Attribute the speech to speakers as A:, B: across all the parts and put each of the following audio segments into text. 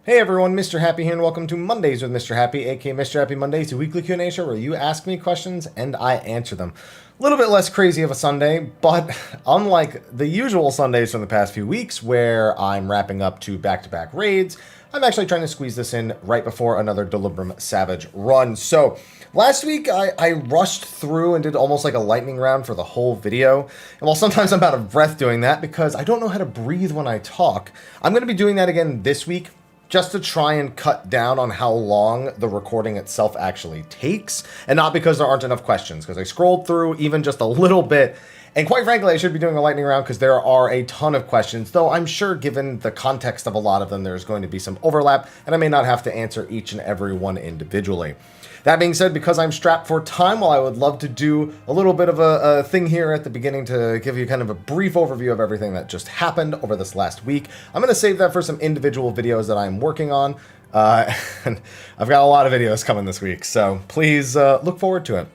A: Hey everyone, Mr. Happy here, and welcome to Mondays with Mr. Happy, aka Mr. Happy Mondays, a weekly Q&A show where you ask me questions and I answer them. A little bit less crazy of a Sunday, but unlike the usual Sundays from the past few weeks where I'm wrapping up two back-to-back raids, I'm actually trying to squeeze this in right before another Delibram Savage run. So, last week I rushed through and did almost like a lightning round for the whole video. And while sometimes I'm out of breath doing that because I don't know how to breathe when I talk, I'm going to be doing that again this week, just to try and cut down on how long the recording itself actually takes, and not because there aren't enough questions, because I scrolled through even just a little bit, and quite frankly, I should be doing a lightning round because there are a ton of questions, though I'm sure given the context of a lot of them, there's going to be some overlap, and I may not have to answer each and every one individually. That being said, because I'm strapped for time, while I would love to do a little bit of a thing here at the beginning to give you kind of a brief overview of everything that just happened over this last week, I'm going to save that for some individual videos that I'm working on. And I've got a lot of videos coming this week, so please look forward to it.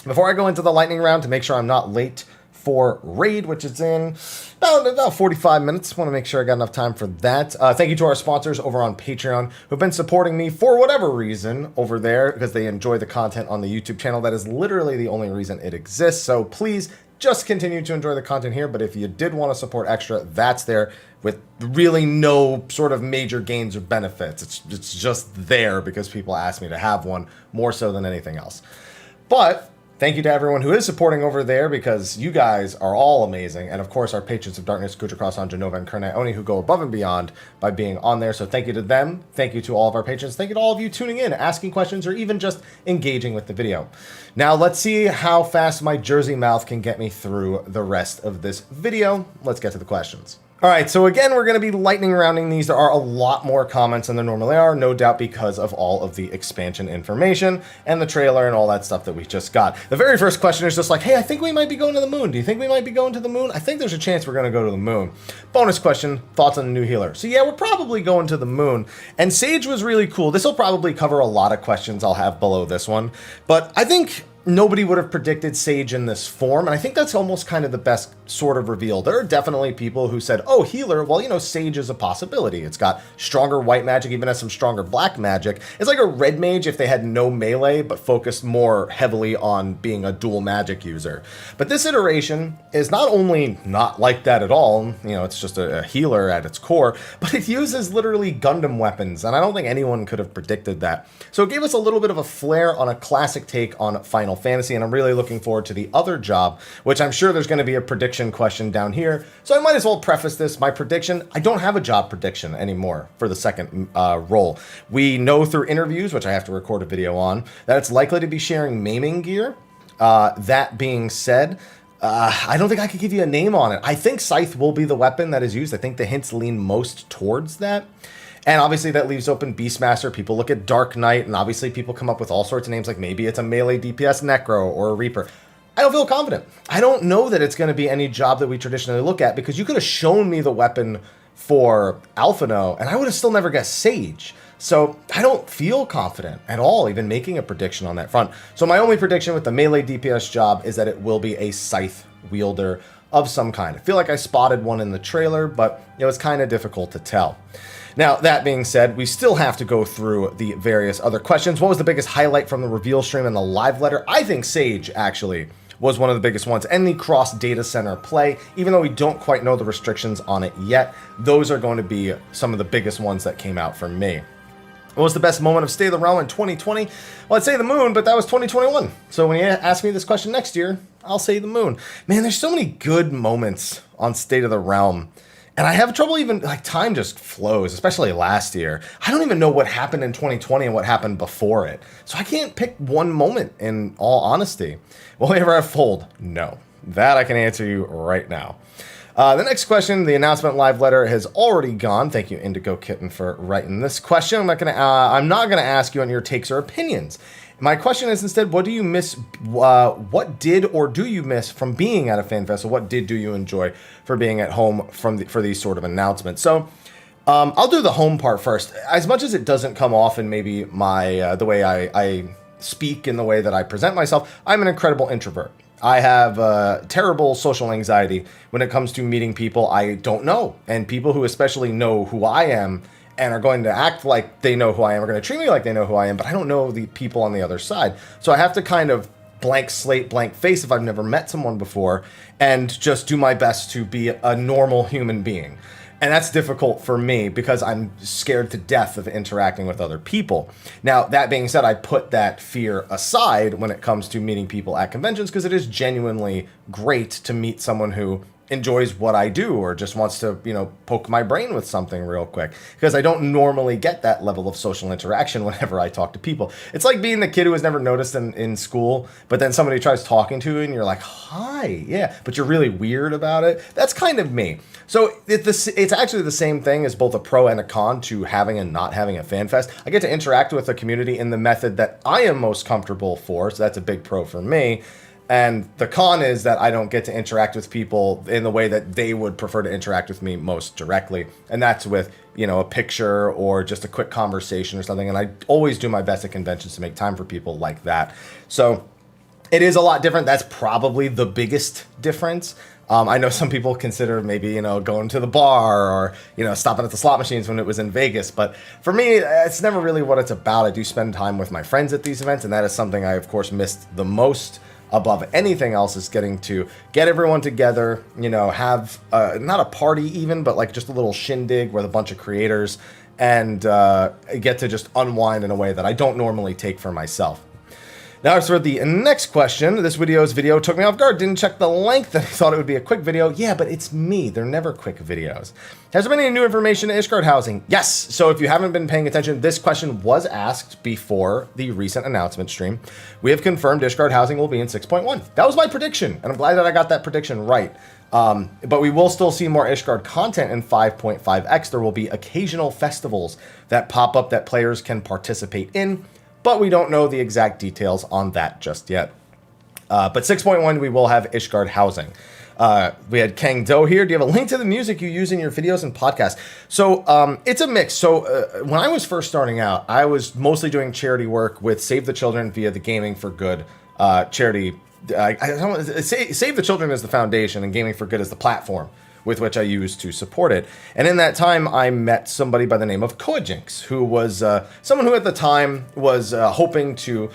A: Before I go into the lightning round, to make sure I'm not late for raid, which is in about 45 minutes. Want to make sure I got enough time for that. Thank you to our sponsors over on Patreon who've been supporting me for whatever reason over there because they enjoy the content on the YouTube channel. That is literally the only reason it exists. So please just continue to enjoy the content here. But if you did want to support extra, that's there with really no sort of major gains or benefits. It's just there because people ask me to have one more so than anything else. But thank you to everyone who is supporting over there because you guys are all amazing. And of course, our patrons of darkness, Khuja, Janova, and Kurenai Oni, who go above and beyond by being on there. So thank you to them. Thank you to all of our patrons. Thank you to all of you tuning in, asking questions, or even just engaging with the video. Now, let's see how fast my Jersey mouth can get me through the rest of this video. Let's get to the questions. All right, so again, we're going to be lightning rounding these. There are a lot more comments than there normally are, no doubt because of all of the expansion information and the trailer and all that stuff that we just got. The very first question is just like, hey, I think we might be going to the moon. Do you think we might be going to the moon? I think there's a chance we're going to go to the moon. Bonus question, thoughts on the new healer? So yeah, we're probably going to the moon. And Sage was really cool. This will probably cover a lot of questions I'll have below this one. But I think nobody would have predicted Sage in this form, and I think that's almost kind of the best sort of reveal. There are definitely people who said, oh, healer, well, you know, Sage is a possibility. It's got stronger white magic, even has some stronger black magic. It's like a red mage if they had no melee, but focused more heavily on being a dual magic user. But this iteration is not only not like that at all, you know, it's just a healer at its core, but it uses literally Gundam weapons, and I don't think anyone could have predicted that. So it gave us a little bit of a flair on a classic take on Final Fantasy, and I'm really looking forward to the other job, which I'm sure there's going to be a prediction question down here. So I might as well preface this. My prediction, I don't have a job prediction anymore for the second role. We know through interviews, which I have to record a video on, that it's likely to be sharing maiming gear. That being said, I don't think I could give you a name on it. I think Scythe will be the weapon that is used. I think the hints lean most towards that. And obviously that leaves open Beastmaster. People look at Dark Knight, and obviously people come up with all sorts of names, like maybe it's a melee DPS Necro or a Reaper. I don't feel confident. I don't know that it's going to be any job that we traditionally look at, because you could have shown me the weapon for Alphino, and I would have still never guessed Sage. So I don't feel confident at all even making a prediction on that front. So my only prediction with the melee DPS job is that it will be a Scythe wielder of some kind. I feel like I spotted one in the trailer, but it was kind of difficult to tell. Now, that being said, we still have to go through the various other questions. What was the biggest highlight from the reveal stream and the live letter? I think Sage, actually, was one of the biggest ones, and the cross data center play. Even though we don't quite know the restrictions on it yet, those are going to be some of the biggest ones that came out for me. What was the best moment of State of the Realm in 2020? Well, I'd say the moon, but that was 2021. So when you ask me this question next year, I'll say the moon. Man, there's so many good moments on State of the Realm. And I have trouble even, like, time just flows, especially last year. I don't even know what happened in 2020 and what happened before it. So I can't pick one moment, in all honesty. Will we ever have Fold? No. That I can answer you right now. The next question, the announcement live letter has already gone. Thank you, Indigo Kitten, for writing this question. I'm not gonna ask you on your takes or opinions. My question is instead, what do you miss? What did or do you miss from being at a fan festival? What do you enjoy for being at home for these sort of announcements? So, I'll do the home part first. As much as it doesn't come off in maybe my the way I speak and the way that I present myself, I'm an incredible introvert. I have terrible social anxiety when it comes to meeting people I don't know, and people who especially know who I am and are going to act like they know who I am, are going to treat me like they know who I am, but I don't know the people on the other side. So I have to kind of blank slate, blank face if I've never met someone before, and just do my best to be a normal human being. And that's difficult for me because I'm scared to death of interacting with other people. Now, that being said, I put that fear aside when it comes to meeting people at conventions, because it is genuinely great to meet someone who enjoys what I do or just wants to, poke my brain with something real quick, because I don't normally get that level of social interaction whenever I talk to people. It's like being the kid who was never noticed in school, but then somebody tries talking to you and you're like, hi, yeah, but you're really weird about it. That's kind of me. So it's actually the same thing as both a pro and a con to having and not having a fan fest. I get to interact with the community in the method that I am most comfortable for, so that's a big pro for me. And the con is that I don't get to interact with people in the way that they would prefer to interact with me most directly. And that's with, a picture or just a quick conversation or something. And I always do my best at conventions to make time for people like that. So it is a lot different. That's probably the biggest difference. I know some people consider maybe, going to the bar or, stopping at the slot machines when it was in Vegas. But for me, it's never really what it's about. I do spend time with my friends at these events. And that is something I, of course, missed the most above anything else, is getting to get everyone together, have not a party even, but like just a little shindig with a bunch of creators, and get to just unwind in a way that I don't normally take for myself. Now, as for the next question, this video took me off guard. Didn't check the length and I thought it would be a quick video. Yeah, but it's me. They're never quick videos. Has there been any new information to Ishgard housing? Yes. So if you haven't been paying attention, this question was asked before the recent announcement stream. We have confirmed Ishgard housing will be in 6.1. That was my prediction, and I'm glad that I got that prediction right. But we will still see more Ishgard content in 5.5x. There will be occasional festivals that pop up that players can participate in, but we don't know the exact details on that just yet. But 6.1, we will have Ishgard housing. We had Kang Do here. Do you have a link to the music you use in your videos and podcasts? So it's a mix. So when I was first starting out, I was mostly doing charity work with Save the Children via the Gaming for Good charity. Save the Children is the foundation, and Gaming for Good is the platform with which I used to support it. And in that time, I met somebody by the name of Koajinx, who was someone who at the time was hoping to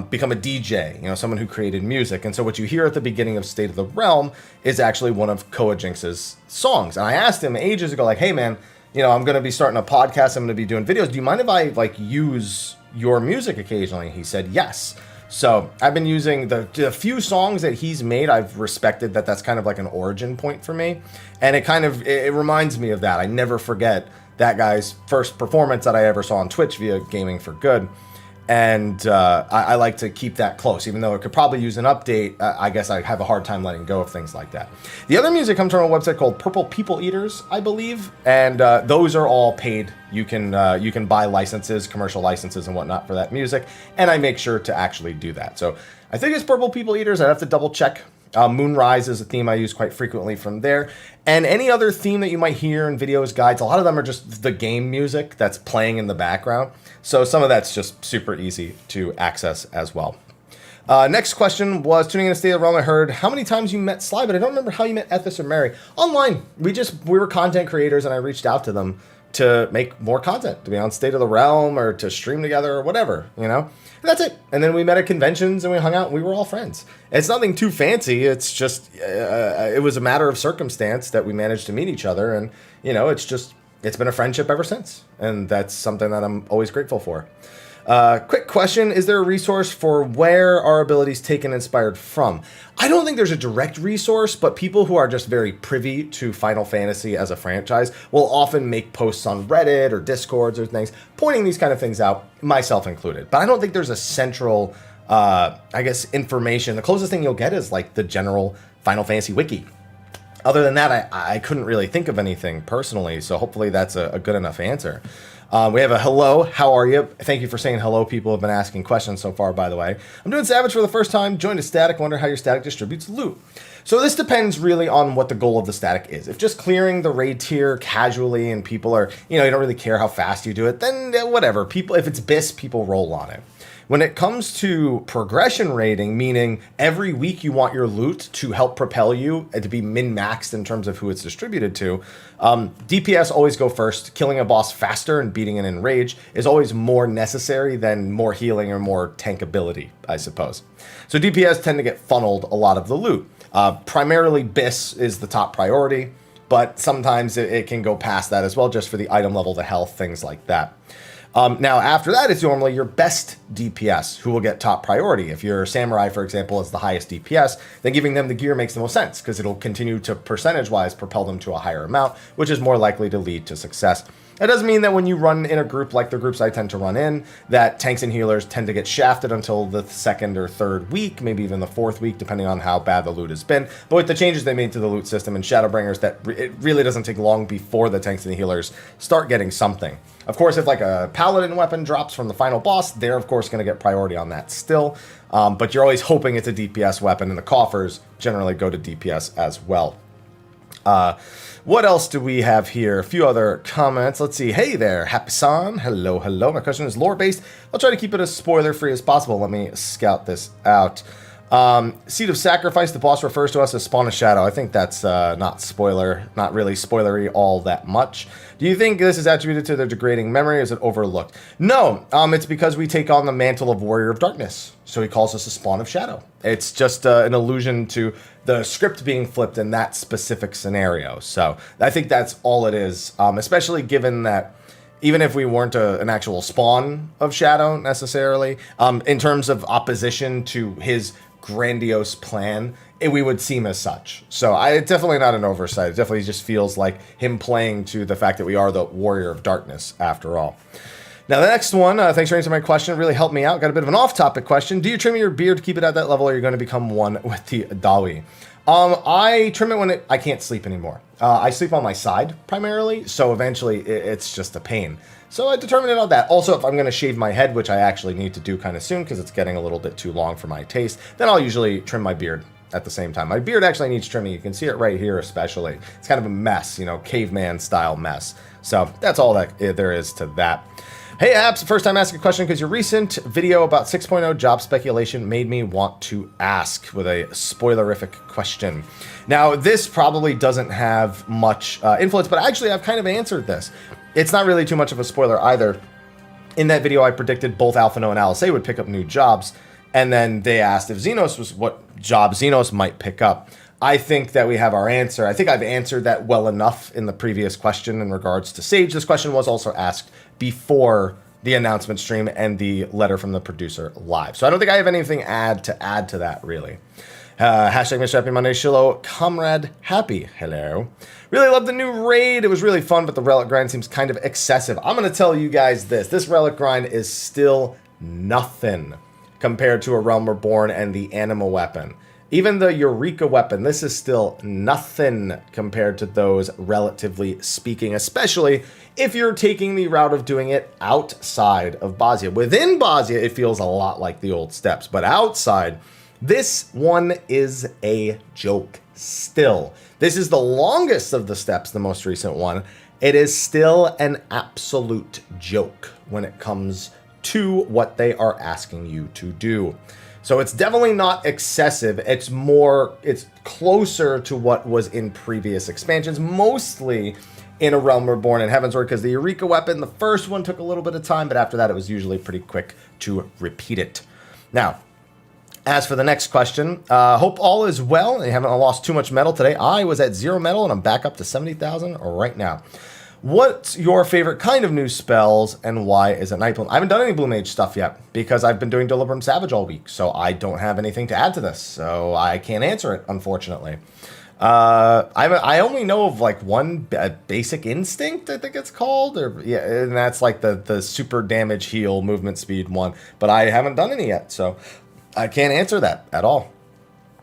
A: become a DJ, someone who created music. And so what you hear at the beginning of State of the Realm is actually one of Koajinx's songs. And I asked him ages ago, like, hey man, I'm going to be starting a podcast, I'm going to be doing videos. Do you mind if I use your music occasionally? He said yes. So I've been using the few songs that he's made. I've respected that. That's kind of like an origin point for me. And it reminds me of that. I never forget that guy's first performance that I ever saw on Twitch via Gaming for Good. And I like to keep that close, even though it could probably use an update. I guess I have a hard time letting go of things like that. The other music comes from a website called Purple People Eaters, I believe, and those are all paid. You can buy licenses, commercial licenses and whatnot for that music, and I make sure to actually do that. So I think it's Purple People Eaters. I'd have to double check. Moonrise is a theme I use quite frequently from there. And any other theme that you might hear in videos, guides, a lot of them are just the game music that's playing in the background. So some of that's just super easy to access as well. Next question was, tuning in to State of the Realm, I heard how many times you met Sly, but I don't remember how you met Ethis or Mary. Online. We were content creators, and I reached out to them to make more content, to be on State of the Realm or to stream together or whatever, And that's it. And then we met at conventions and we hung out and we were all friends. It's nothing too fancy. It's just, it was a matter of circumstance that we managed to meet each other. And, it's been a friendship ever since. And that's something that I'm always grateful for. Quick question. Is there a resource for where our abilities taken inspired from? I don't think there's a direct resource, but people who are just very privy to Final Fantasy as a franchise will often make posts on Reddit or Discords or things, pointing these kind of things out, myself included. But I don't think there's a central, information. The closest thing you'll get is like the general Final Fantasy wiki. Other than that, I couldn't really think of anything personally, so hopefully that's a good enough answer. We have a hello, how are you? Thank you for saying hello. People have been asking questions so far, by the way. I'm doing Savage for the first time, joined a static, wonder how your static distributes loot. So this depends really on what the goal of the static is. If just clearing the raid tier casually and people are, you don't really care how fast you do it, then whatever. If it's BIS, people roll on it. When it comes to progression rating, meaning every week you want your loot to help propel you and to be min-maxed in terms of who it's distributed to, DPS always go first. Killing a boss faster and beating it in rage is always more necessary than more healing or more tankability, I suppose. So DPS tend to get funneled a lot of the loot. Primarily BIS is the top priority, but sometimes it can go past that as well, just for the item level, the health, things like that. Now, after that, it's normally your best DPS who will get top priority. If your Samurai, for example, is the highest DPS, then giving them the gear makes the most sense, because it'll continue to, percentage-wise, propel them to a higher amount, which is more likely to lead to success. That doesn't mean that when you run in a group like the groups I tend to run in, that tanks and healers tend to get shafted until the second or third week, maybe even the fourth week, depending on how bad the loot has been. But with the changes they made to the loot system and Shadowbringers, it really doesn't take long before the tanks and the healers start getting something. Of course, if like a paladin weapon drops from the final boss, they're of course going to get priority on that still. But you're always hoping it's a DPS weapon, and the coffers generally go to DPS as well. What else do we have here? A few other comments. Let's see. Hey there, Happy-san. Hello, hello. My question is lore-based. I'll try to keep it as spoiler-free as possible. Let me scout this out. Seed of Sacrifice, the boss refers to us as Spawn of Shadow. I think that's not really spoilery all that much. Do you think this is attributed to their degrading memory, or is it overlooked? No, it's because we take on the mantle of Warrior of Darkness. So he calls us a Spawn of Shadow. It's just an allusion to the script being flipped in that specific scenario. So I think that's all it is, especially given that even if we weren't an actual spawn of Shadow necessarily, in terms of opposition to his grandiose plan, we would seem as such. So it's definitely not an oversight. It definitely just feels like him playing to the fact that we are the Warrior of Darkness after all. Now, the next one, thanks for answering my question. It really helped me out. Got a bit of an off-topic question. Do you trim your beard to keep it at that level, or are you going to become one with the Dawi? I trim it when I can't sleep anymore. I sleep on my side, primarily, so eventually it's just a pain. So I determined it on that. Also, if I'm going to shave my head, which I actually need to do kind of soon because it's getting a little bit too long for my taste, then I'll usually trim my beard at the same time. My beard actually needs trimming. You can see it right here especially. It's kind of a mess, caveman-style mess. So that's all that there is to that. Hey, Apps, first time asking a question because your recent video about 6.0 job speculation made me want to ask with a spoilerific question. Now, this probably doesn't have much influence, but actually I've kind of answered this. It's not really too much of a spoiler either. In that video, I predicted both Alphino and Alice would pick up new jobs, and then they asked if Xenos was what job Xenos might pick up. I think that we have our answer. I think I've answered that well enough in the previous question in regards to Sage. This question was also asked before the announcement stream and the letter from the producer live. So I don't think I have anything to add to that, really. Hashtag Mrhappy Monday Shiloh, Comrade Happy. Hello. Really love the new raid. It was really fun, but the relic grind seems kind of excessive. I'm going to tell you guys this. This relic grind is still nothing compared to a Realm Reborn and the Anima weapon. Even the Eureka weapon, this is still nothing compared to those, relatively speaking, especially if you're taking the route of doing it outside of Bosnia. Within Bosnia, it feels a lot like the old steps, but outside, this one is a joke still. This is the longest of the steps, the most recent one. It is still an absolute joke when it comes to what they are asking you to do. So it's definitely not excessive. It's closer to what was in previous expansions, mostly in a Realm Reborn and Heavensward, because the Eureka weapon, the first one took a little bit of time, but after that it was usually pretty quick to repeat it. Now, as for the next question, hope all is well. You haven't lost too much metal today. I was at 0 metal and I'm back up to 70,000 right now. What's your favorite kind of new spells, and why is it Nightbloom? I haven't done any Blue Mage stuff yet, because I've been doing Deliberate Savage all week, so I don't have anything to add to this, so I can't answer it, unfortunately. I only know of like one Basic Instinct, I think it's called, and that's like the super damage heal movement speed one, but I haven't done any yet, so I can't answer that at all.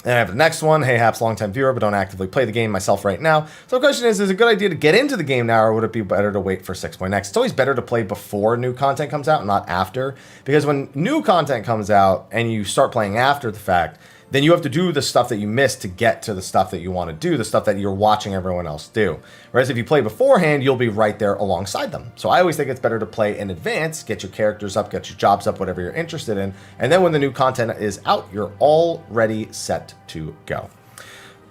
A: And I have the next one. Hey, Haps, longtime viewer, but don't actively play the game myself right now. So the question is it a good idea to get into the game now, or would it be better to wait for 6.x? It's always better to play before new content comes out, not after. Because when new content comes out and you start playing after the fact, then you have to do the stuff that you missed to get to the stuff that you want to do, the stuff that you're watching everyone else do. Whereas if you play beforehand, you'll be right there alongside them. So I always think it's better to play in advance, get your characters up, get your jobs up, whatever you're interested in, and then when the new content is out, you're already set to go.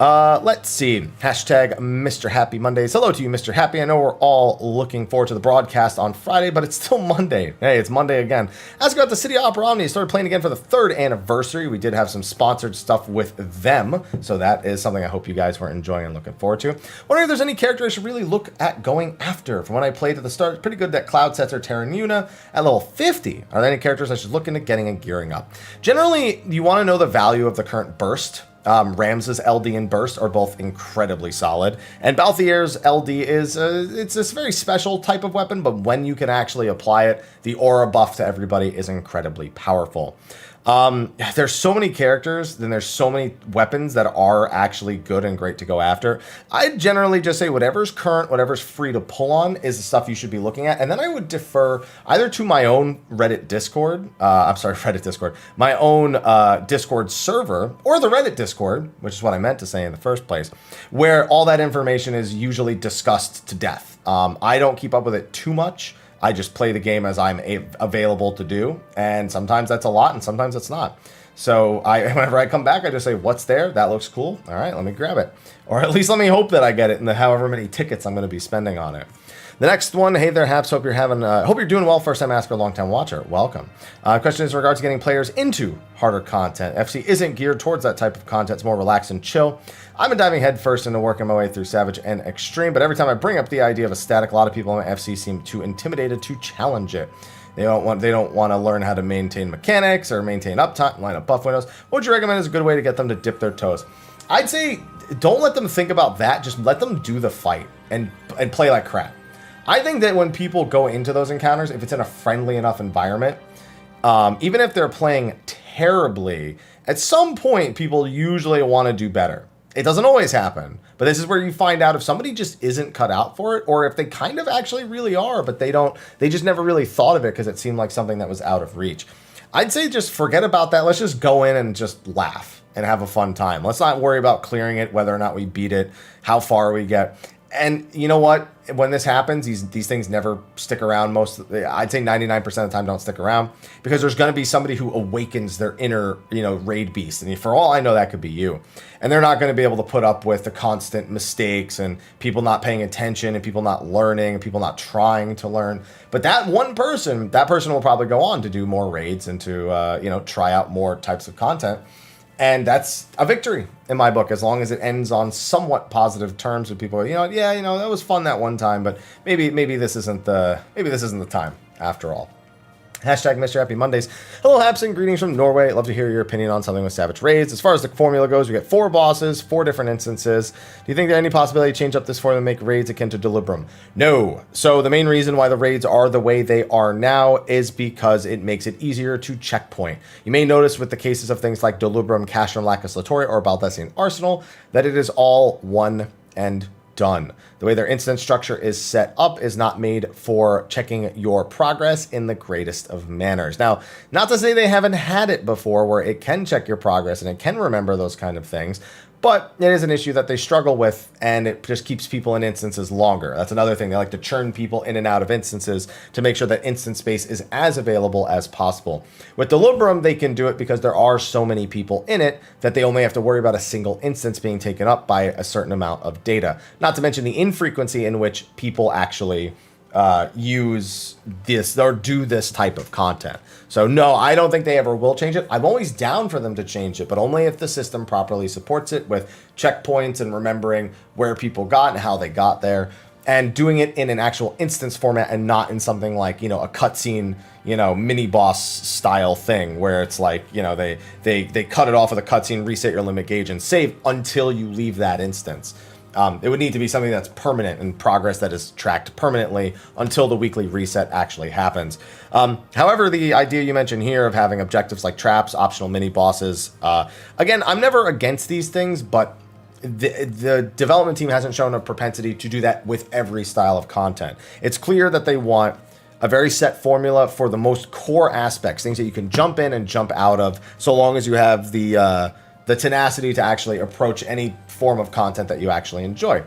A: Let's see. Hashtag Mr. Happy Mondays. Hello to you, Mr. Happy. I know we're all looking forward to the broadcast on Friday, but it's still Monday. Hey, it's Monday again. Ask about the City Opera Omni. Started playing again for the 3rd anniversary. We did have some sponsored stuff with them, so that is something I hope you guys were enjoying and looking forward to. Wondering if there's any character I should really look at going after. From when I played at the start, it's pretty good that Cloud sets are Terranuna at level 50. Are there any characters I should look into getting and gearing up? Generally, you want to know the value of the current burst. Rams's LD and Burst are both incredibly solid, and Balthier's LD is it's this very special type of weapon, but when you can actually apply it, the aura buff to everybody is incredibly powerful. There's so many characters, then there's so many weapons that are actually good and great to go after. I generally just say whatever's current, whatever's free to pull on is the stuff you should be looking at, and then I would defer either to my own Reddit Discord, my own Discord server, or the Reddit Discord, which is what I meant to say in the first place, where all that information is usually discussed to death. I don't keep up with it too much. I just play the game as I'm available to do, and sometimes that's a lot, and sometimes it's not. So whenever I come back, I just say, what's there? That looks cool. All right, let me grab it. Or at least let me hope that I get it in the however many tickets I'm going to be spending on it. The next one, hey there, Haps. Hope you're doing well. First time asker, long time watcher. Welcome. Question is in regards to getting players into harder content. FC isn't geared towards that type of content. It's more relaxed and chill. I've been diving headfirst into working my way through Savage and Extreme, but every time I bring up the idea of a static, a lot of people in FC seem too intimidated to challenge it. They don't want to learn how to maintain mechanics or maintain uptime, line up buff windows. What would you recommend is a good way to get them to dip their toes? I'd say don't let them think about that. Just let them do the fight and play like crap. I think that when people go into those encounters, if it's in a friendly enough environment, even if they're playing terribly, at some point people usually want to do better. It doesn't always happen, but this is where you find out if somebody just isn't cut out for it, or if they kind of actually really are, but they just never really thought of it because it seemed like something that was out of reach. I'd say just forget about that. Let's just go in and just laugh and have a fun time. Let's not worry about clearing it, whether or not we beat it, how far we get. And you know what? When this happens, these things never stick around. I'd say 99% of the time don't stick around, because there's going to be somebody who awakens their inner, raid beast. And for all I know, that could be you. And they're not going to be able to put up with the constant mistakes and people not paying attention and people not learning and people not trying to learn. But that person will probably go on to do more raids and to, try out more types of content. And that's a victory in my book, as long as it ends on somewhat positive terms with people. That was fun that one time, but maybe this isn't the time after all. Hashtag Mr. Happy Mondays. Hello, Haps, and greetings from Norway. I'd love to hear your opinion on something with Savage Raids. As far as the formula goes, we get 4 bosses, 4 different instances. Do you think there's any possibility to change up this formula and make raids akin to Delubrum? No. So the main reason why the raids are the way they are now is because it makes it easier to checkpoint. You may notice with the cases of things like Delubrum, Cashram, Lacus Latoria, or Baldessian Arsenal that it is all one and done. The way their instance structure is set up is not made for checking your progress in the greatest of manners. Now, not to say they haven't had it before where it can check your progress and it can remember those kind of things, but it is an issue that they struggle with, and it just keeps people in instances longer. That's another thing. They like to churn people in and out of instances to make sure that instance space is as available as possible. With Delubrum, they can do it because there are so many people in it that they only have to worry about a single instance being taken up by a certain amount of data. Not to mention the infrequency in which people actually use this or do this type of content. So no, I don't think they ever will change it. I'm always down for them to change it, but only if the system properly supports it with checkpoints and remembering where people got and how they got there, and doing it in an actual instance format and not in something like, a cutscene, mini boss style thing where it's like, they cut it off with a cutscene, reset your limit gauge and save until you leave that instance. It would need to be something that's permanent and progress that is tracked permanently until the weekly reset actually happens. However, the idea you mentioned here of having objectives like traps, optional mini bosses, again, I'm never against these things, but the development team hasn't shown a propensity to do that with every style of content. It's clear that they want a very set formula for the most core aspects, things that you can jump in and jump out of, so long as you have the the tenacity to actually approach any form of content that you actually enjoy.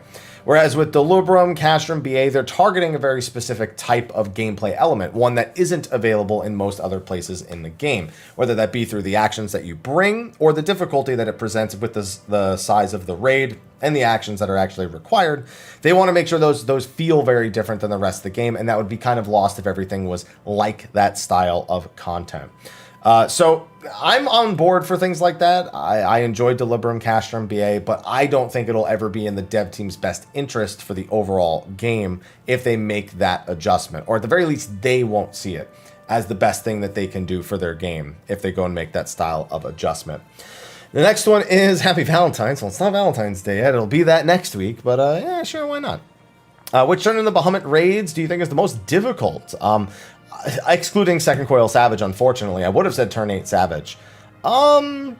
A: Whereas with Delubrum, Castrum, BA, they're targeting a very specific type of gameplay element, one that isn't available in most other places in the game, whether that be through the actions that you bring or the difficulty that it presents with the size of the raid and the actions that are actually required. They want to make sure those feel very different than the rest of the game, and that would be kind of lost if everything was like that style of content. So I'm on board for things like that. I enjoy Delibrum, Castrum, BA, but I don't think it'll ever be in the dev team's best interest for the overall game if they make that adjustment. Or at the very least, they won't see it as the best thing that they can do for their game if they go and make that style of adjustment. The next one is Happy Valentine's. Well, it's not Valentine's Day yet. It'll be that next week, but yeah, sure, why not? Which turn in the Bahamut raids do you think is the most difficult? Excluding Second Coil Savage, unfortunately. I would have said Turn 8 Savage. I'd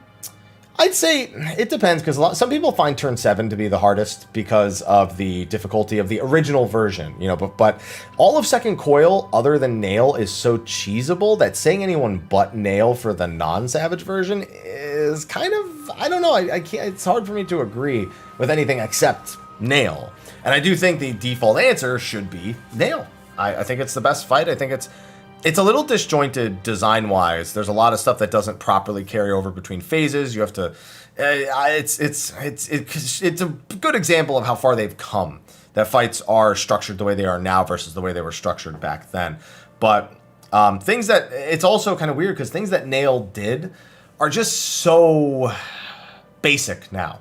A: say it depends, because some people find Turn 7 to be the hardest because of the difficulty of the original version, you know, but all of Second Coil, other than Nail, is so cheesable that saying anyone but Nail for the non-Savage version is kind of, I don't know, I can't, it's hard for me to agree with anything except Nail. And I do think the default answer should be Nail. I think it's the best fight. I think it's a little disjointed design-wise. There's a lot of stuff that doesn't properly carry over between phases. You have to. It's a good example of how far they've come. That fights are structured the way they are now versus the way they were structured back then. But things that it's also kind of weird because things that Nail did are just so basic now.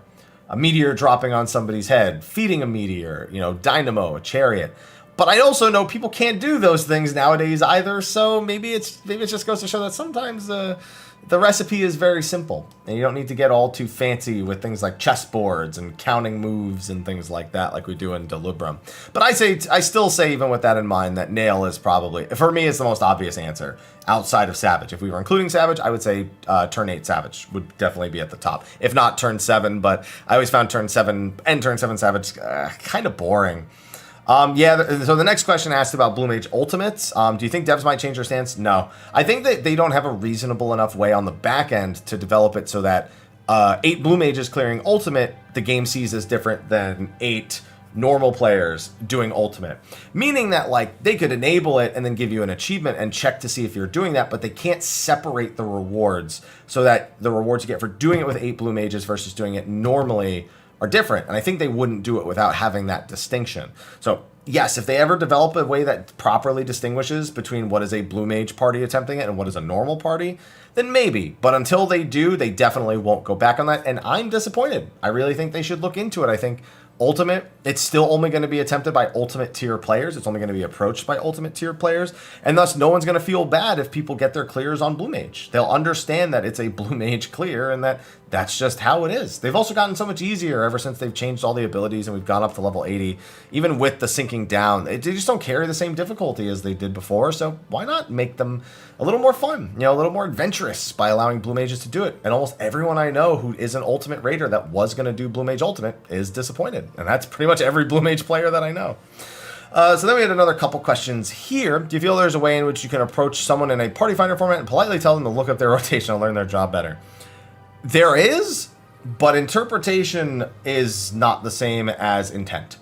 A: A meteor dropping on somebody's head, feeding a meteor, you know, dynamo, a chariot. But I also know people can't do those things nowadays either, so maybe it just goes to show that sometimes the recipe is very simple, and you don't need to get all too fancy with things like chessboards and counting moves and things like that, like we do in Delubrum. But I still say, even with that in mind, that Nail is probably, for me, is the most obvious answer outside of Savage. If we were including Savage, I would say Turn 8 Savage would definitely be at the top, if not Turn 7. But I always found Turn 7 and Turn 7 Savage kind of boring. Yeah, so the next question asked about Blue Mage Ultimates. Do you think devs might change their stance? No. I think that they don't have a reasonable enough way on the back end to develop it so that 8 Blue Mages clearing Ultimate, the game sees as different than 8 normal players doing Ultimate. Meaning that, like, they could enable it and then give you an achievement and check to see if you're doing that, but they can't separate the rewards so that the rewards you get for doing it with 8 Blue Mages versus doing it normally are different, and I think they wouldn't do it without having that distinction. So yes, if they ever develop a way that properly distinguishes between what is a Blue Mage party attempting it and what is a normal party, then maybe. But until they do, they definitely won't go back on that, and I'm disappointed. I really think they should look into it. I think Ultimate, it's still only going to be attempted by Ultimate tier players. It's only going to be approached by Ultimate tier players, and thus no one's going to feel bad if people get their clears on Blue Mage. They'll understand that it's a Blue Mage clear and that that's just how it is. They've also gotten so much easier ever since they've changed all the abilities and we've gone up to level 80. Even with the sinking down, they just don't carry the same difficulty as they did before, so why not make them a little more fun, you know, a little more adventurous by allowing Blue Mages to do it. And almost everyone I know who is an Ultimate Raider that was going to do Blue Mage Ultimate is disappointed. And that's pretty much every Blue Mage player that I know. So then we had another couple questions here. Do you feel there's a way in which you can approach someone in a Party Finder format and politely tell them to look up their rotation and learn their job better? There is, but interpretation is not the same as intent.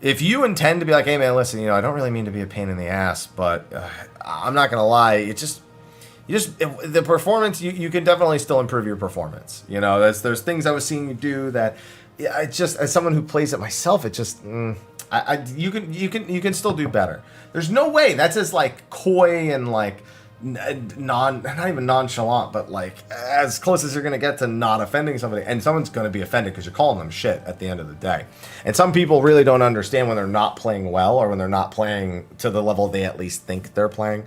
A: If you intend to be like, hey man, listen, you know, I don't really mean to be a pain in the ass, but I'm not going to lie, the performance, you can definitely still improve your performance. You know, there's things I was seeing you do that, yeah, it just, as someone who plays it myself, it just, you can still do better. There's no way that's as like coy and like not even nonchalant, but like as close as you're going to get to not offending somebody. And someone's going to be offended because you're calling them shit at the end of the day. And some people really don't understand when they're not playing well or when they're not playing to the level they at least think they're playing.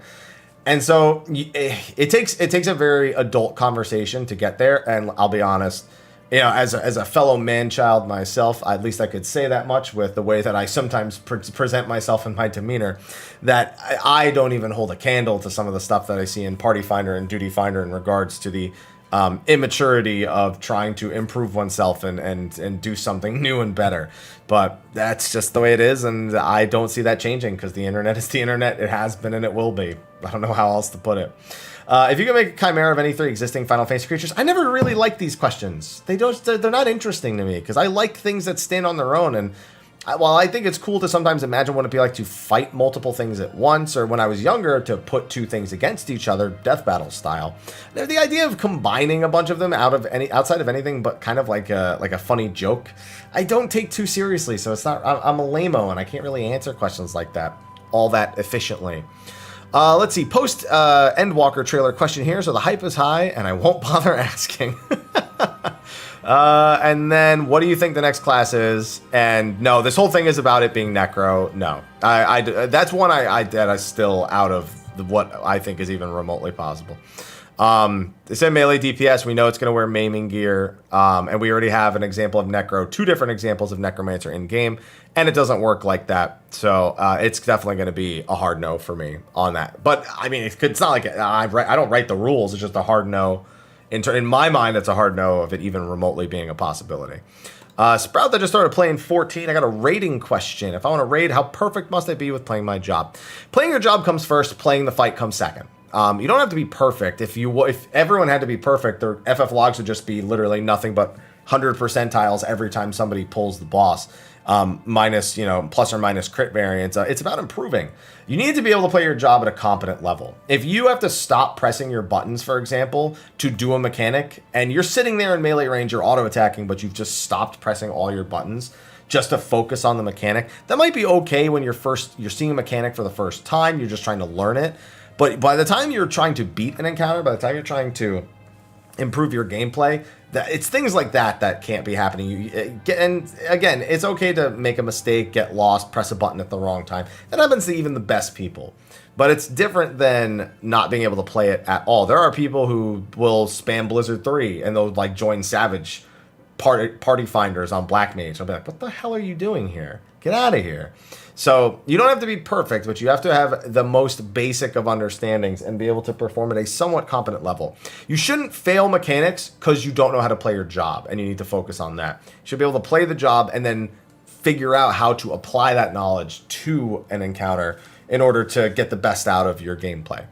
A: And so it takes a very adult conversation to get there. And I'll be honest, you know, as a fellow man-child myself, at least I could say that much with the way that I sometimes present myself in my demeanor, that I don't even hold a candle to some of the stuff that I see in Party Finder and Duty Finder in regards to the immaturity of trying to improve oneself and do something new and better. But that's just the way it is, and I don't see that changing because the internet is the internet. It has been and it will be. I don't know how else to put it. If you can make a chimera of any 3 existing Final Fantasy creatures, I never really like these questions. They're not interesting to me because I like things that stand on their own. And while I think it's cool to sometimes imagine what it'd be like to fight multiple things at once, or when I was younger to put 2 things against each other, death battle style, the idea of combining a bunch of them outside of anything but kind of like a funny joke, I don't take too seriously. So it's not. I'm a lame-o and I can't really answer questions like that all that efficiently. Let's see. Post Endwalker trailer question here. So the hype is high, and I won't bother asking. And then, what do you think the next class is? And no, this whole thing is about it being Necro. No, that's one that is still out of what I think is even remotely possible. They said melee DPS. We know it's going to wear maiming gear, and we already have an example of Necro, 2 different examples of Necromancer in game, and it doesn't work like that. So it's definitely going to be a hard no for me on that. But I mean, it's not like I don't write the rules. It's just a hard no. In my mind, it's a hard no of it even remotely being a possibility. Sprout that just started playing 14. I got a rating question. If I want to raid, how perfect must I be with playing my job? Playing your job comes first. Playing the fight comes second. You don't have to be perfect. If everyone had to be perfect, their FF logs would just be literally nothing but 100 percentiles every time somebody pulls the boss. Minus, plus or minus crit variance. It's about improving. You need to be able to play your job at a competent level. If you have to stop pressing your buttons, for example, to do a mechanic, and you're sitting there in melee range, you're auto-attacking, but you've just stopped pressing all your buttons just to focus on the mechanic, that might be okay when you're seeing a mechanic for the first time, you're just trying to learn it. But by the time you're trying to beat an encounter, by the time you're trying to improve your gameplay, it's things like that can't be happening. And again, it's okay to make a mistake, get lost, press a button at the wrong time. That happens to even the best people. But it's different than not being able to play it at all. There are people who will spam Blizzard 3 and they'll join Savage party finders on Black Mage. I'll be like, what the hell are you doing here? Get out of here. So you don't have to be perfect, but you have to have the most basic of understandings and be able to perform at a somewhat competent level. You shouldn't fail mechanics because you don't know how to play your job, and you need to focus on that. You should be able to play the job and then figure out how to apply that knowledge to an encounter in order to get the best out of your gameplay.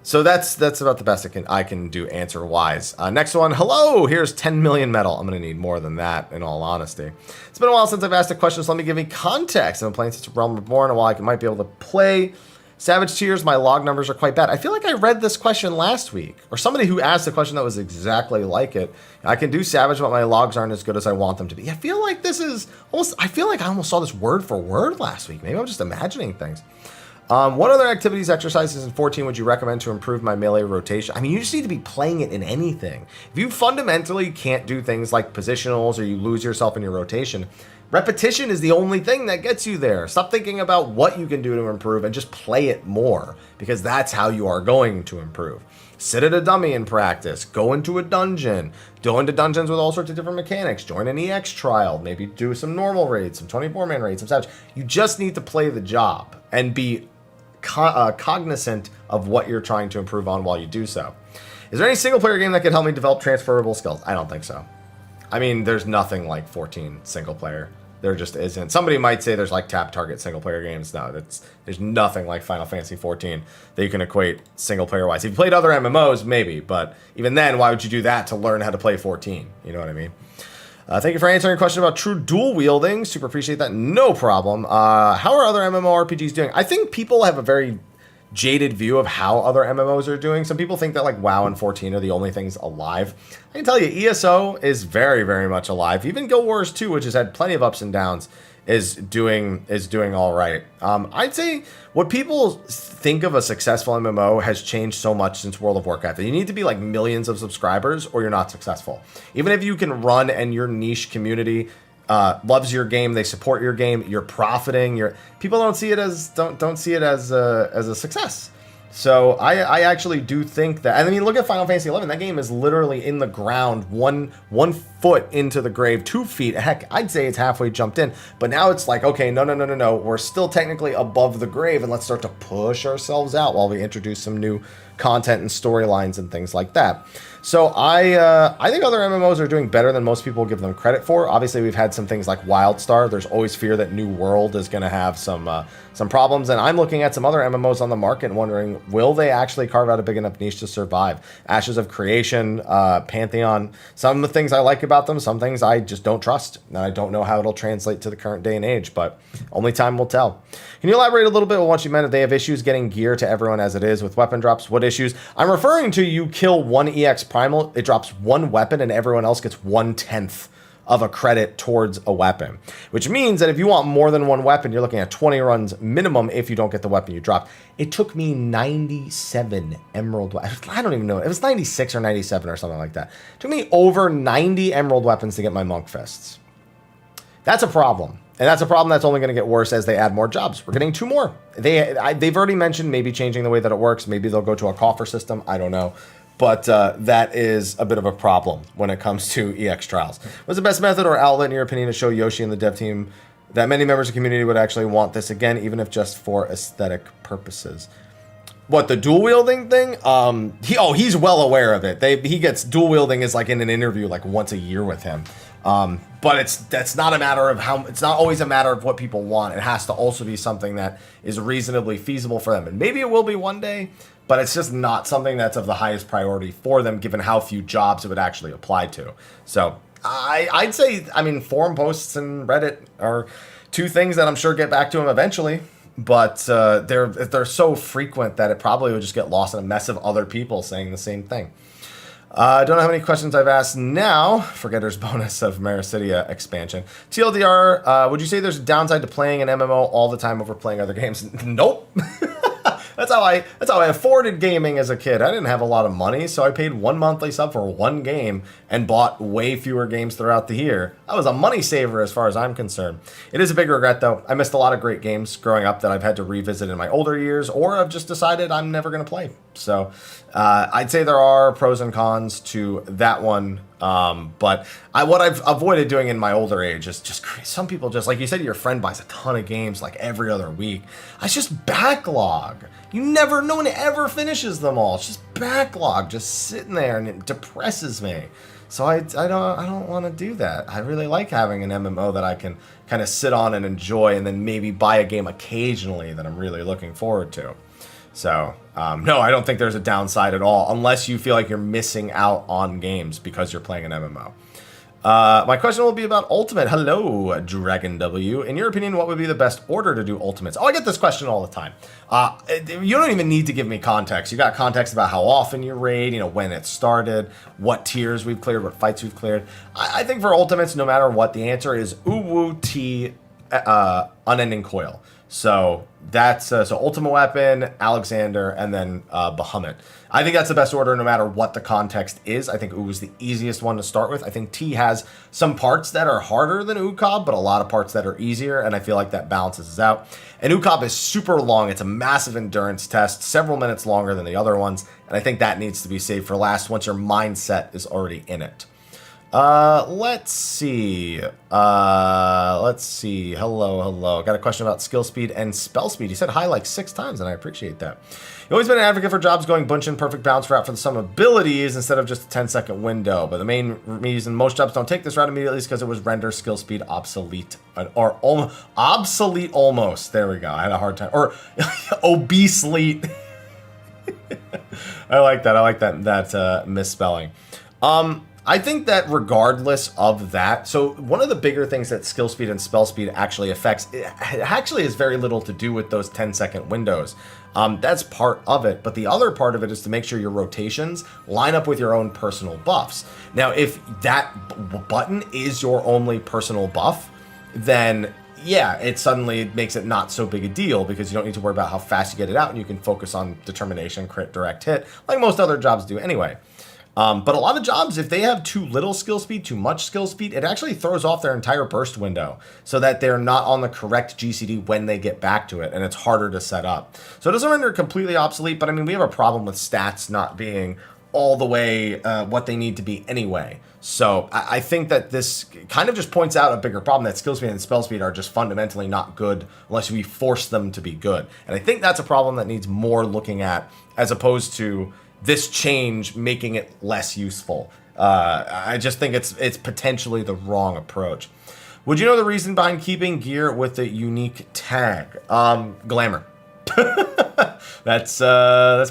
A: So that's about the best I can do answer-wise. Next one, hello, here's 10 million metal. I'm going to need more than that, in all honesty. It's been a while since I've asked a question, so let me give you context. I've been playing since Realm Reborn, and while I might be able to play Savage Tears, my log numbers are quite bad. I feel like I read this question last week, or somebody who asked a question that was exactly like it. I can do Savage, but my logs aren't as good as I want them to be. I feel like I almost saw this word for word last week. Maybe I'm just imagining things. What other activities, exercises in 14 would you recommend to improve my melee rotation? I mean, you just need to be playing it in anything. If you fundamentally can't do things like positionals or you lose yourself in your rotation, repetition is the only thing that gets you there. Stop thinking about what you can do to improve and just play it more, because that's how you are going to improve. Sit at a dummy and practice. Go into a dungeon. Go into dungeons with all sorts of different mechanics. Join an EX trial. Maybe do some normal raids, some 24-man raids, some Savage. You just need to play the job and be cognizant of what you're trying to improve on while you do so. Is there any single player game that could help me develop transferable skills? I don't think so. I mean, there's nothing like 14 single player. There just isn't. Somebody might say there's tap target single player games. No, there's nothing like Final Fantasy 14 that you can equate single player wise. If you played other MMOs, maybe, but even then, why would you do that to learn how to play 14? You know what I mean? Thank you for answering a question about true dual wielding. Super appreciate that. No problem. How are other MMORPGs doing? I think people have a very jaded view of how other MMOs are doing. Some people think that WoW and 14 are the only things alive. I can tell you, ESO is very, very much alive. Even Guild Wars 2, which has had plenty of ups and downs, is doing all right. I'd say what people think of a successful MMO has changed so much since World of Warcraft. You need to be millions of subscribers or you're not successful. Even if you can run and your niche community loves your game, they support your game, you're profiting, people don't see it as a success. So I actually do think that, and I mean, look at Final Fantasy 11. That game is literally in the ground, one foot into the grave, 2 feet. Heck, I'd say it's halfway jumped in. But now it's okay, no. We're still technically above the grave, and let's start to push ourselves out while we introduce some new content and storylines and things like that. So I think other MMOs are doing better than most people give them credit for. Obviously, we've had some things like WildStar. There's always fear that New World is going to have some problems, and I'm looking at some other MMOs on the market and wondering, will they actually carve out a big enough niche to survive? Ashes of Creation, Pantheon, some of the things I like about them, some things I just don't trust, and I don't know how it'll translate to the current day and age, but only time will tell. Can you elaborate a little bit on what you meant if they have issues getting gear to everyone as it is with weapon drops? What issues? I'm referring to you kill one EX Primal, it drops one weapon, and everyone else gets 1/10 of a credit towards a weapon, which means that if you want more than one weapon, you're looking at 20 runs minimum if you don't get the weapon you dropped. It took me 97 emerald weapons. I don't even know. It was 96 or 97 or something like that. It took me over 90 emerald weapons to get my monk fists. That's a problem. And that's a problem that's only going to get worse as they add more jobs. We're getting 2 more. They've already mentioned maybe changing the way that it works. Maybe they'll go to a coffer system. I don't know. But that is a bit of a problem when it comes to EX trials. What's the best method or outlet, in your opinion, to show Yoshi and the dev team that many members of the community would actually want this again, even if just for aesthetic purposes? What, the dual wielding thing? He's well aware of it. He gets dual wielding is like in an interview like once a year with him. But that's not a matter of how. It's not always a matter of what people want. It has to also be something that is reasonably feasible for them, and maybe it will be one day. But it's just not something that's of the highest priority for them, given how few jobs it would actually apply to. So I'd say, forum posts and Reddit are 2 things that I'm sure get back to them eventually. But they're so frequent that it probably would just get lost in a mess of other people saying the same thing. I don't know how many questions I've asked now. Forgetter's bonus of Mrhappy expansion. TLDR, would you say there's a downside to playing an MMO all the time over playing other games? Nope. That's how I afforded gaming as a kid. I didn't have a lot of money, so I paid 1 monthly sub for 1 game and bought way fewer games throughout the year. I was a money saver as far as I'm concerned. It is a big regret, though. I missed a lot of great games growing up that I've had to revisit in my older years, or I've just decided I'm never going to play. So I'd say there are pros and cons to that one. But what I've avoided doing in my older age is just some people just, like you said, your friend buys a ton of games like every other week. I just backlog. No one ever finishes them all. It's just backlog, just sitting there, and it depresses me. So I don't want to do that. I really like having an MMO that I can kind of sit on and enjoy, and then maybe buy a game occasionally that I'm really looking forward to. So, no, I don't think there's a downside at all, unless you feel like you're missing out on games because you're playing an MMO. My question will be about Ultimate. Hello, Dragon W. In your opinion, what would be the best order to do Ultimates? Oh, I get this question all the time. You don't even need to give me context. You got context about how often you raid, when it started, what tiers we've cleared, what fights we've cleared. I think for Ultimates, no matter what, the answer is Uwu T Unending Coil. So that's Ultimate Weapon, Alexander, and then Bahamut. I think that's the best order no matter what the context is. I think U is the easiest one to start with. I think T has some parts that are harder than Ukab, but a lot of parts that are easier, and I feel like that balances out. And Ukab is super long. It's a massive endurance test, several minutes longer than the other ones, and I think that needs to be saved for last once your mindset is already in it. Let's see. Hello. Got a question about skill speed and spell speed. You said hi like 6 times, and I appreciate that. You've always been an advocate for jobs going Bunchen perfect bounce route for some abilities instead of just a 10-second window. But the main reason most jobs don't take this route immediately is because it was render skill speed obsolete. Or obsolete almost. There we go. I had a hard time. Or obsolete. I like that misspelling. I think that regardless of that, so one of the bigger things that skill speed and spell speed actually affects, it actually has very little to do with those 10-second windows. That's part of it, but the other part of it is to make sure your rotations line up with your own personal buffs. Now, if that button is your only personal buff, then yeah, it suddenly makes it not so big a deal because you don't need to worry about how fast you get it out, and you can focus on determination, crit, direct hit, like most other jobs do anyway. But a lot of jobs, if they have too little skill speed, too much skill speed, it actually throws off their entire burst window so that they're not on the correct GCD when they get back to it, and it's harder to set up. So it doesn't render completely obsolete, but I mean, we have a problem with stats not being all the way what they need to be anyway. So I think that this kind of just points out a bigger problem, that skill speed and spell speed are just fundamentally not good unless we force them to be good. And I think that's a problem that needs more looking at, as opposed to this change making it less useful. I just think it's potentially the wrong approach. Would you know the reason behind keeping gear with the unique tag? Glamour. That's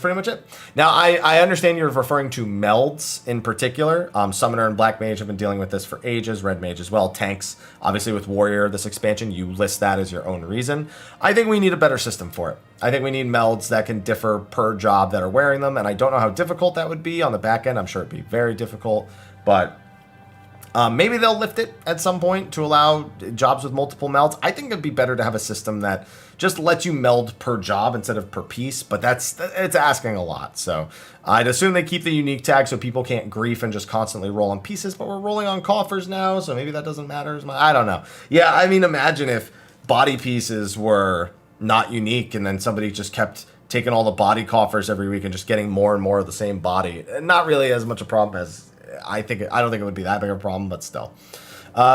A: pretty much it. Now, I understand you're referring to melds in particular. Summoner and Black Mage have been dealing with this for ages. Red Mage as well. Tanks, obviously with Warrior, this expansion, you list that as your own reason. I think we need a better system for it. I think we need melds that can differ per job that are wearing them, and I don't know how difficult that would be on the back end. I'm sure it'd be very difficult, but maybe they'll lift it at some point to allow jobs with multiple melds. I think it'd be better to have a system that just lets you meld per job instead of per piece, but it's asking a lot. So I'd assume they keep the unique tag so people can't grief and just constantly roll on pieces, but we're rolling on coffers now, so maybe that doesn't matter as much. I don't know. Yeah, I mean, imagine if body pieces were not unique and then somebody just kept taking all the body coffers every week and just getting more and more of the same body. Not really as much a problem as I don't think it would be that big of a problem, but still.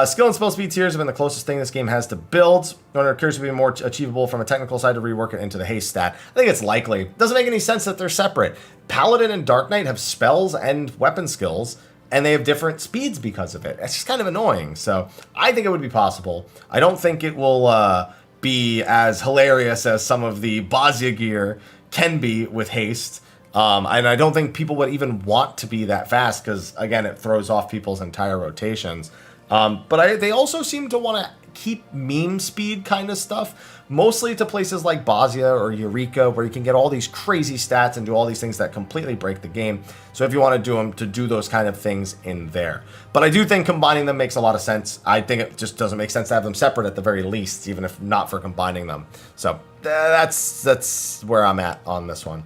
A: Skill and spell speed tiers have been the closest thing this game has to build. It occurs to be more achievable from a technical side to rework it into the haste stat. I think it's likely. It doesn't make any sense that they're separate. Paladin and Dark Knight have spells and weapon skills, and they have different speeds because of it. It's just kind of annoying. So I think it would be possible. I don't think it will be as hilarious as some of the Bazia gear can be with haste. And I don't think people would even want to be that fast because, again, it throws off people's entire rotations. But they also seem to want to keep meme speed kind of stuff, mostly to places like Bazia or Eureka, where you can get all these crazy stats and do all these things that completely break the game. So if you want to do them, to do those kind of things in there. But I do think combining them makes a lot of sense. I think it just doesn't make sense to have them separate at the very least, even if not for combining them. So that's where I'm at on this one.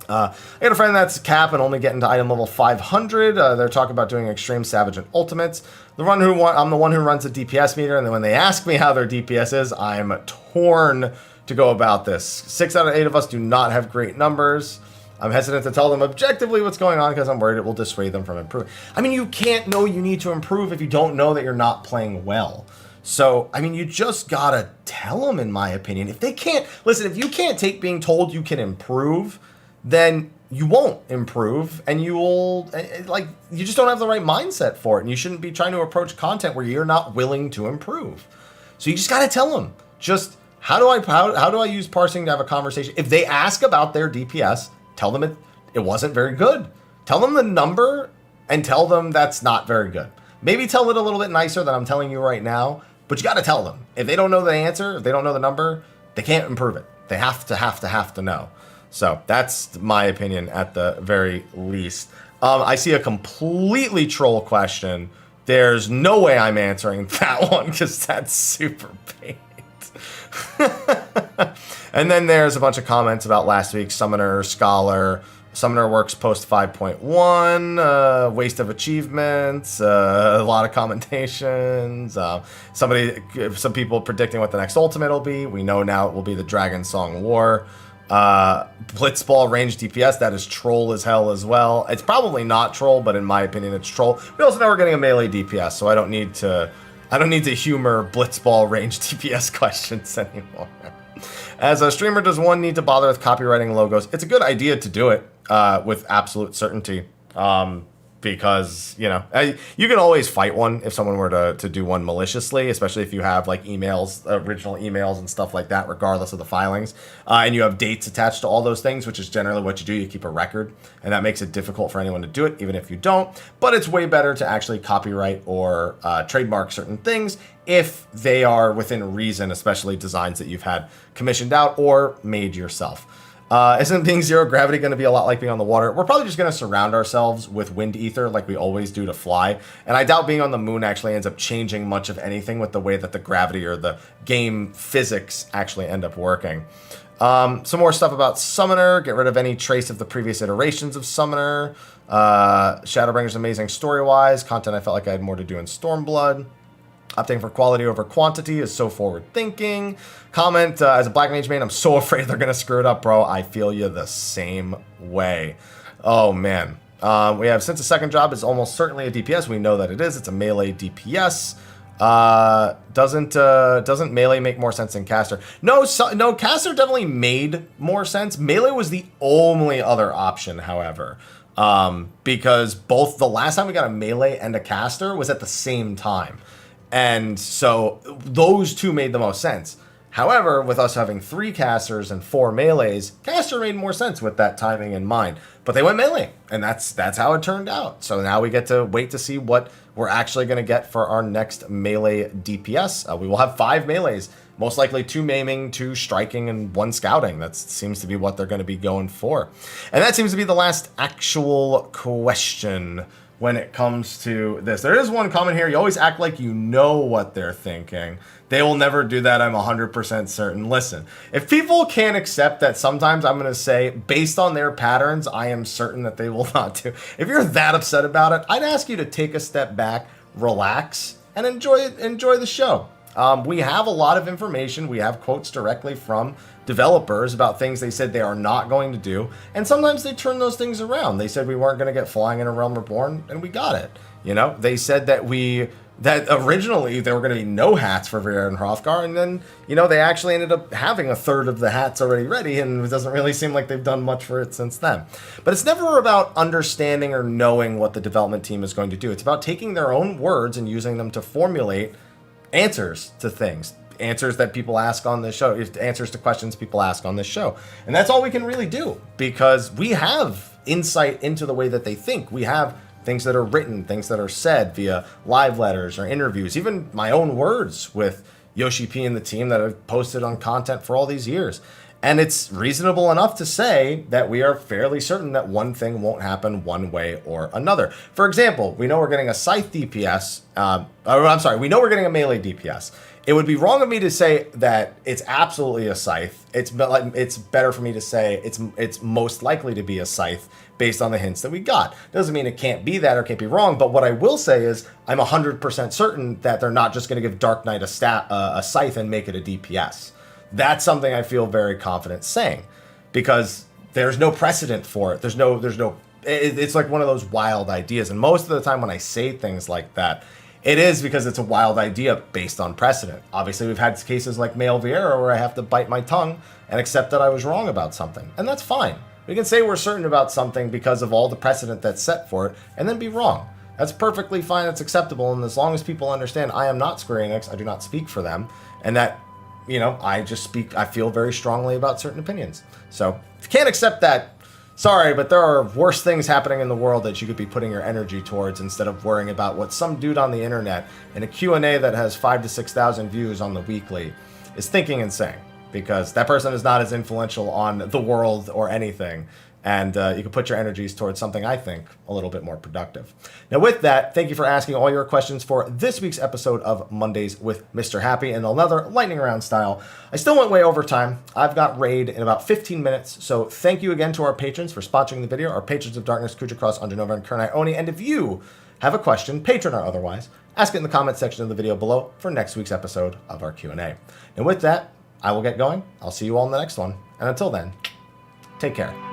A: I got a friend that's cap and only getting to item level 500. They're talking about doing extreme savage and ultimates. I'm the one who runs the DPS meter, and then when they ask me how their DPS is, I'm torn to go about this. 6 out of 8 of us do not have great numbers. I'm hesitant to tell them objectively what's going on because I'm worried it will dissuade them from improving. I mean, you can't know you need to improve if you don't know that you're not playing well. So, I mean, you just gotta tell them, in my opinion. If they can't, listen, if you can't take being told you can improve, then you won't improve, and you will, you just don't have the right mindset for it, and you shouldn't be trying to approach content where you're not willing to improve. So you just got to tell them, just, how do I use parsing to have a conversation? If they ask about their DPS, tell them it wasn't very good. Tell them the number, and tell them that's not very good. Maybe tell it a little bit nicer than I'm telling you right now, but you got to tell them. If they don't know the answer, if they don't know the number, they can't improve it. They have to know. So that's my opinion at the very least. I see a completely troll question. There's no way I'm answering that one because that's super bait. And then there's a bunch of comments about last week's Summoner, Scholar, Summoner Works post 5.1, waste of achievements, a lot of commentations, some people predicting what the next ultimate will be. We know now it will be the Dragon Song War. Blitzball range DPS, that is troll as hell as well. It's probably not troll, but in my opinion it's troll. We also know we're getting a melee DPS, so I don't need to humor Blitzball range DPS questions anymore. As a streamer, does one need to bother with copywriting logos? It's a good idea to do it with absolute certainty. Because, you can always fight one if someone were to do one maliciously, especially if you have like emails, original emails and stuff like that, regardless of the filings. And you have dates attached to all those things, which is generally what you do. You keep a record, and that makes it difficult for anyone to do it, even if you don't. But it's way better to actually copyright or trademark certain things if they are within reason, especially designs that you've had commissioned out or made yourself. Isn't being zero gravity going to be a lot like being on the water? We're probably just going to surround ourselves with wind ether like we always do to fly. And I doubt being on the moon actually ends up changing much of anything with the way that the gravity or the game physics actually end up working. Some more stuff about Summoner. Get rid of any trace of the previous iterations of Summoner. Shadowbringer's amazing story-wise. Content I felt like I had more to do in Stormblood. Opting for quality over quantity is so forward-thinking. Comment, as a Black Mage main, I'm so afraid they're going to screw it up, bro. I feel you the same way. Oh, man. We have, since the second job is almost certainly a DPS, we know that it is. It's a melee DPS. Doesn't melee make more sense than caster? No, no, caster definitely made more sense. Melee was the only other option, however. Because both the last time we got a melee and a caster was at the same time. And so those two made the most sense. However, with us having 3 casters and 4 melees, caster made more sense with that timing in mind. But they went melee, and that's how it turned out. So now we get to wait to see what we're actually going to get for our next melee DPS. We will have 5 melees, most likely 2 maiming, 2 striking, and 1 scouting. That seems to be what they're going to be going for. And that seems to be the last actual question when it comes to this. There is one comment here. You always act like you know what they're thinking. They will never do that, I'm 100% certain. Listen, if people can't accept that sometimes I'm going to say, based on their patterns, I am certain that they will not do. If you're that upset about it, I'd ask you to take a step back, relax, and enjoy the show. We have a lot of information. We have quotes directly from developers about things they said they are not going to do, and sometimes they turn those things around. They said we weren't going to get flying in a Realm Reborn, and we got it. You know, they said that originally there were going to be no hats for Vera and Hrothgar, and then, you know, they actually ended up having a third of the hats already ready, and it doesn't really seem like they've done much for it since then. But it's never about understanding or knowing what the development team is going to do. It's about taking their own words and using them to formulate answers to things. Answers that people ask on this show, answers to questions people ask on this show. And that's all we can really do, because we have insight into the way that they think. We have things that are written, things that are said via live letters or interviews, even my own words with Yoshi P and the team that I've posted on content for all these years. And it's reasonable enough to say that we are fairly certain that one thing won't happen one way or another. For example, we know we're getting a Scythe DPS. We know we're getting a melee DPS. It would be wrong of me to say that it's absolutely a Scythe. It's better for me to say it's most likely to be a Scythe based on the hints that we got. Doesn't mean it can't be that or can't be wrong, but what I will say is I'm 100% certain that they're not just going to give Dark Knight a Scythe and make it a DPS. That's something I feel very confident saying, because there's no precedent for it. It's like one of those wild ideas. And most of the time when I say things like that, it is because it's a wild idea based on precedent. Obviously, we've had cases like Male Vieira where I have to bite my tongue and accept that I was wrong about something. And that's fine. We can say we're certain about something because of all the precedent that's set for it, and then be wrong. That's perfectly fine. That's acceptable. And as long as people understand I am not Square Enix, I do not speak for them, and that, you know, I feel very strongly about certain opinions. So if you can't accept that, sorry, but there are worse things happening in the world that you could be putting your energy towards instead of worrying about what some dude on the internet in a Q&A that has 5,000 to 6,000 views on the weekly is thinking and saying, because that person is not as influential on the world or anything. And you can put your energies towards something, I think, a little bit more productive. Now, with that, thank you for asking all your questions for this week's episode of Mondays with Mr. Happy in another lightning round style. I still went way over time. I've got raid in about 15 minutes. So thank you again to our patrons for sponsoring the video, our patrons of darkness, Khuja, Janova, and Kurenai Oni. And if you have a question, patron or otherwise, ask it in the comment section of the video below for next week's episode of our Q&A. And with that, I will get going. I'll see you all in the next one. And until then, take care.